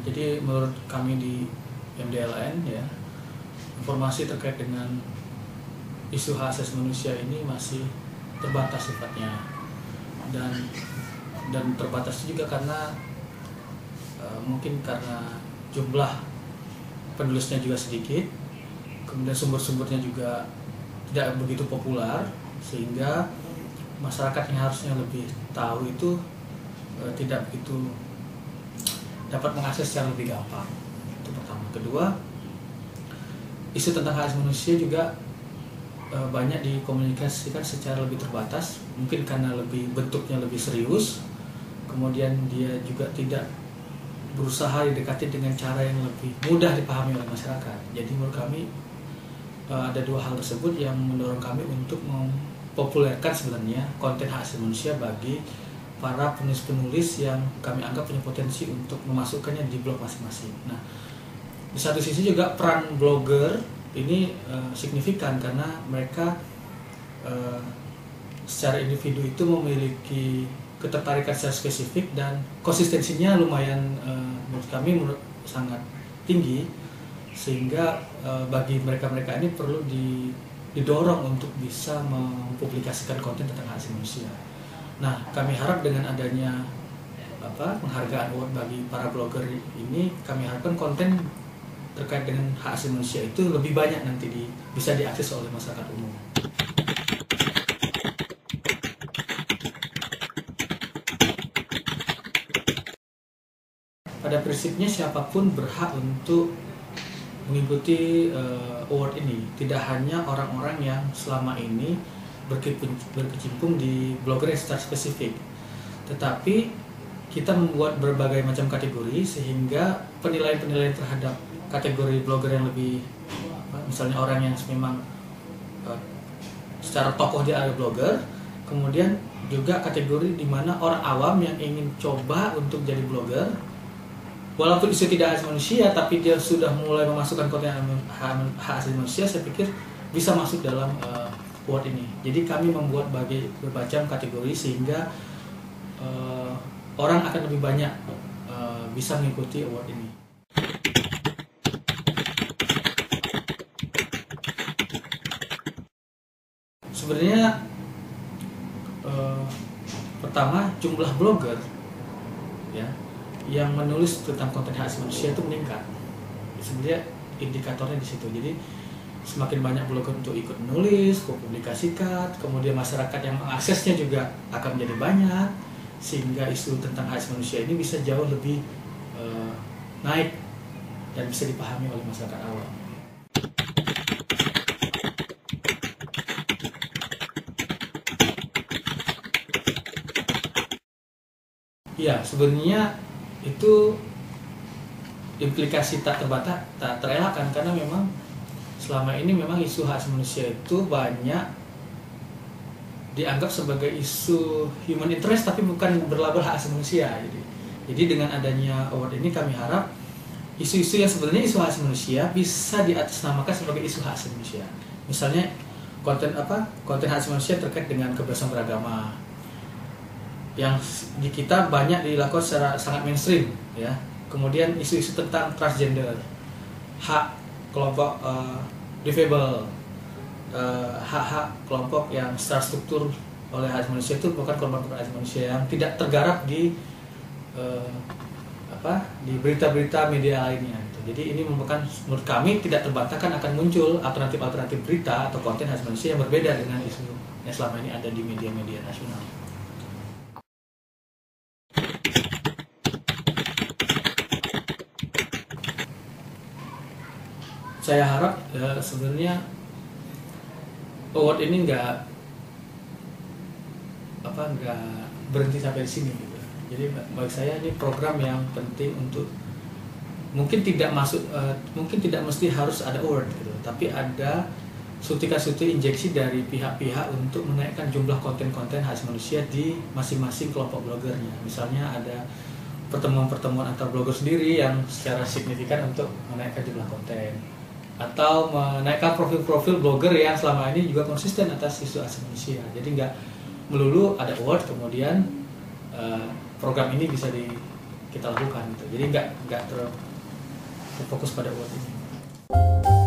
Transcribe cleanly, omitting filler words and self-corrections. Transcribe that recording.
Jadi menurut kami di MDLN ya, informasi terkait dengan isu hak asasi manusia ini masih terbatas sifatnya, dan terbatas juga karena mungkin karena jumlah penulisnya juga sedikit, kemudian sumber-sumbernya juga tidak begitu populer, sehingga masyarakat yang harusnya lebih tahu itu tidak begitu dapat mengakses secara lebih gampang. Itu pertama. Kedua, isu tentang hak asasi manusia juga banyak dikomunikasikan secara lebih terbatas, mungkin karena bentuknya lebih serius, kemudian dia juga tidak berusaha didekati dengan cara yang lebih mudah dipahami oleh masyarakat. Jadi menurut kami ada dua hal tersebut yang mendorong kami untuk mempopulerkan sebenarnya konten hak asasi manusia bagi para penulis-penulis yang kami anggap punya potensi untuk memasukkannya di blog masing-masing. Nah, di satu sisi juga peran blogger ini signifikan karena mereka secara individu itu memiliki ketertarikan secara spesifik dan konsistensinya lumayan menurut kami sangat tinggi, sehingga bagi mereka-mereka ini perlu didorong untuk bisa mempublikasikan konten tentang hak asasi manusia. Nah, kami harap dengan adanya penghargaan award bagi para blogger ini, kami harapkan konten terkait dengan hak asasi manusia itu lebih banyak nanti bisa diakses oleh masyarakat umum. Pada prinsipnya siapapun berhak untuk mengikuti award ini, tidak hanya orang-orang yang selama ini berkecimpung di blogger secara spesifik, tetapi kita membuat berbagai macam kategori sehingga penilaian-penilaian terhadap kategori blogger yang lebih misalnya orang yang memang secara tokoh dia ada blogger, kemudian juga kategori di mana orang awam yang ingin coba untuk jadi blogger walaupun isu tidak asasi manusia tapi dia sudah mulai memasukkan konten hak asasi manusia, saya pikir bisa masuk dalam award ini. Jadi kami membuat bermacam kategori sehingga orang akan lebih banyak bisa mengikuti award ini. Sebenarnya pertama jumlah blogger ya yang menulis tentang konten hak asasi manusia itu meningkat. Sebenarnya indikatornya di situ. Jadi semakin banyak blogger untuk ikut menulis, mempublikasikan, kemudian masyarakat yang mengaksesnya juga akan menjadi banyak, sehingga isu tentang hak asasi manusia ini bisa jauh lebih naik dan bisa dipahami oleh masyarakat awam. Ya, sebenarnya itu implikasi tak terelakkan karena memang selama ini memang isu hak asasi manusia itu banyak dianggap sebagai isu human interest tapi bukan berlabel hak asasi manusia. Jadi dengan adanya award ini kami harap isu-isu yang sebenarnya isu hak asasi manusia bisa diatasnamakan sebagai isu hak asasi manusia. Misalnya konten hak asasi manusia terkait dengan kebebasan beragama yang di kita banyak dilakukan secara sangat mainstream ya. Kemudian isu-isu tentang transgender, hak kelompok difabel, hak-hak kelompok yang secara struktur oleh hak asasi manusia itu bukan kelompok hak asasi manusia yang tidak tergarap di berita-berita media lainnya. Jadi ini merupakan menurut kami tidak terbantahkan akan muncul alternatif-alternatif berita atau konten hak asasi manusia yang berbeda dengan isu yang selama ini ada di media-media nasional. Saya harap sebenarnya award ini nggak berhenti sampai di sini gitu. Jadi bagi saya ini program yang penting untuk mungkin tidak mesti harus ada award gitu, tapi ada suntikan-suntik injeksi dari pihak-pihak untuk menaikkan jumlah konten-konten hak asasi manusia di masing-masing kelompok blogernya. Misalnya ada pertemuan-pertemuan antar blogger sendiri yang secara signifikan untuk menaikkan jumlah konten, atau menaikkan profil-profil blogger yang selama ini juga konsisten atas isu hak asasi manusia. Jadi nggak melulu ada award kemudian program ini bisa kita lakukan gitu. Jadi nggak terfokus pada award ini.